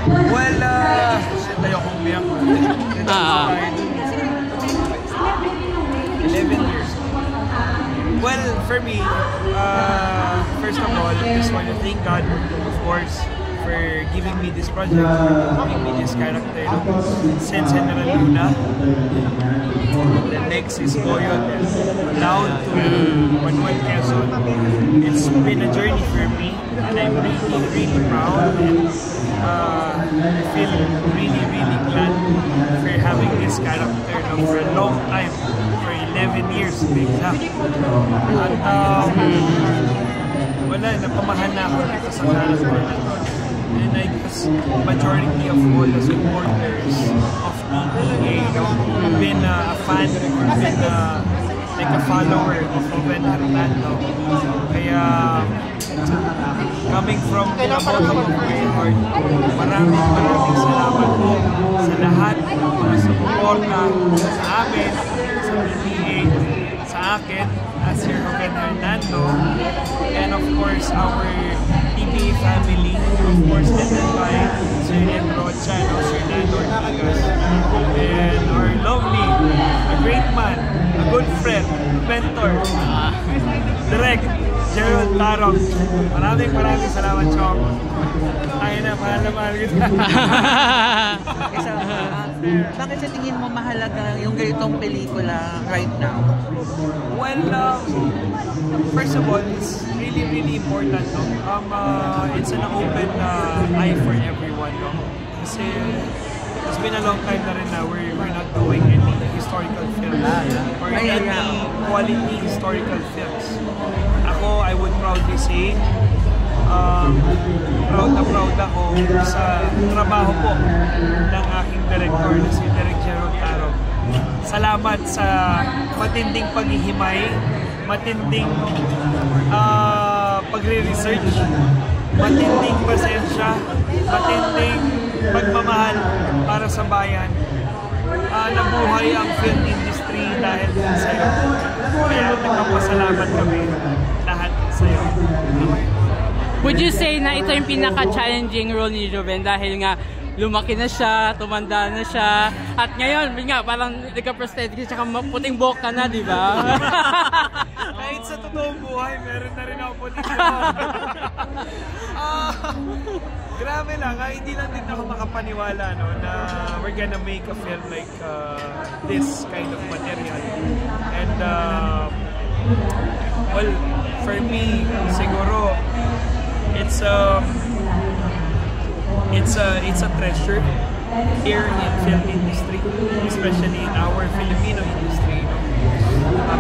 Well, shit, ayokong umiyak. 11 years. Well, for me, first of all, I just want to thank God, of course, for giving me this project, for giving me this character. Since General Luna, the next is Goyo, then down to Manuel Quezon. It's been a journey for me, and I'm really, really proud. And I feel really, really glad for having this character for a long time, for 11 years to be exact. At wala, napamahal na ako dito sa character na to. And I guess majority of all the supporters of TTA have been a fan, been like a follower of Joven Hernando. Kaya coming from the bottom of my heart, maraming salamat po sa lahat ng mga sumuporta sa amin, sa TTA, sa akin, as your Joven Hernando, and of course our TTA family, of course led by Sir Ed Rocha and Sir Nando Ortigas, and our lovely, a great man, a good friend, a mentor, Direk Gerald Tarong. Maraming salamat, Chong. Ay na, mahal kita. Bakit sa tingin mo mahalaga yung ganitong pelikula right now? Well, first of all, it's really, really important. No? It's an open eye for everyone. No? Kasi it's been a long time na rin na we're not doing any historical films or any quality historical films. Ako, I would proudly say, proud ako sa trabaho po ng aking director na si Direk Gerald Tarong. Salamat sa matinding paghihimay, matinding pagre-research, matinding pasensya, matinding pagmamahal para sa bayan. Nabuhay ang film industry dahil sa'yo. Kaya nagpapasalamat kami lahat sa'yo. Would you say na ito yung pinaka-challenging role ni Joven dahil nga lumaki na siya, tumanda na siya, at ngayon, nga, parang nagka-prosthetic siya, puting buhok ka na, di ba? Kahit sa totoong buhay, meron na rin ako puting grabe lang, hindi lang din ako makapaniwala no, na we're gonna make a film like this kind of material. And well, for me, siguro, it's a treasure here in film industry, especially in our Filipino industry,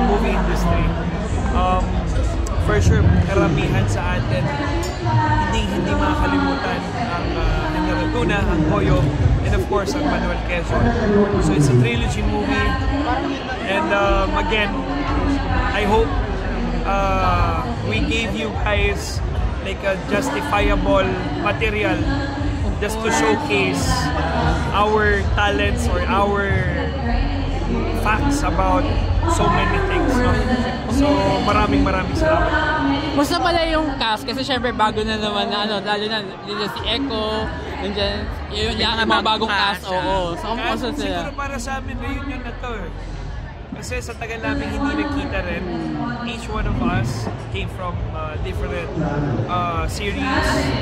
movie industry. For sure, karamihan sa atin hindi makakalimutan ang General Luna, ang Goyo, and of course ang Manuel Quezon. So it's a trilogy movie, and again, I hope we gave you guys like a justifiable material just to showcase our talents or our facts about so many things. No? So maraming salamat. Musta pala yung cast? Kasi syempre bago na naman na ano, lalo na dito si Echo, nandiyan yung mga bagong cast. Oo. So kumusta sila? Siguro para sa amin reunion na to. Kasi sa tagal namin hindi nagkita rin, each one of us came from different series,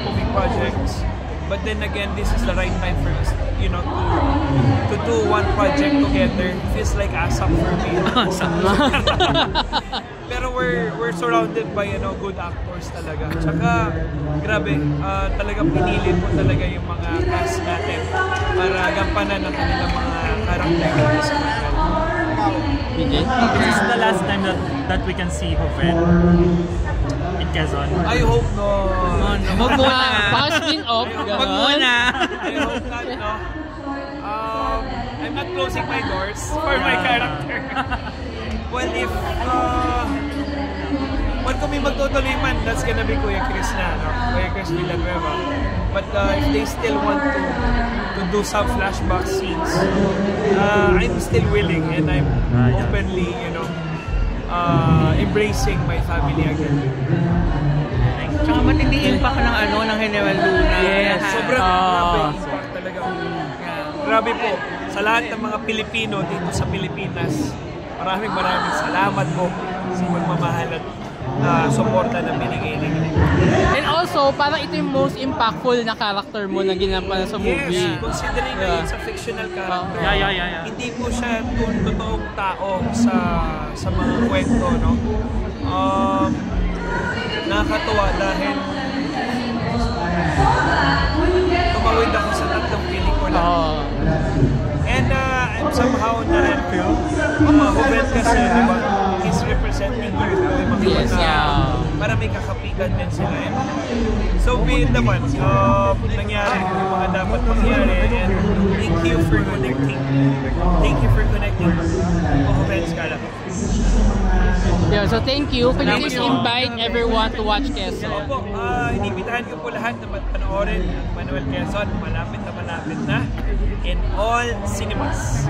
movie projects. But then again, this is the right time for us, you know, to do one project together. It feels like ASAP for me. Pero we're surrounded by, you know, good actors talaga. Tsaka, grabe, talagang pinili mo talaga yung mga cast natin para gampanan ang kanilang mga karakter sa kanila. This is the last time that we can see Joven in Quezon. I hope no. Wag muna. Baka spin-off. Wag muna. I hope not, no. I'm not closing my doors for my character. Well, if kung may magtutuloy man, that's gonna be Kuya Chris na, no? Kuya Chris Villanueva. But if they still want to do some flashback scenes, I'm still willing and I'm openly, you know, embracing my family again. Tsaka matindi impact ng General Luna. Yes, sobrang grabe. grabe po sa lahat ng mga Pilipino dito sa Pilipinas. Maraming salamat po sa pagmamahal at suporta na binigay ninyo. And also, parang ito yung most impactful na character mo na ginampanan sa movie. Yes, considering na yun sa fictional character. Yeah. Hindi po siya totoong tao sa mga kwento, no? Nakakatuwa dahil tumawid ako sa 3 pelikula. And I'm somehow na-feel Joven kasi, di ba? He's representing youth. Yes, para may kakapigan din sila. So be it naman, nangyari yung mga dapat mangyari, and thank you for connecting. Thank you for connecting Joven's character. Yeah, so thank you. Can you please invite everyone to watch Quezon? Opo, inibitahan ko po lahat na panoorin ang Manuel Quezon. Malapit na in all cinemas.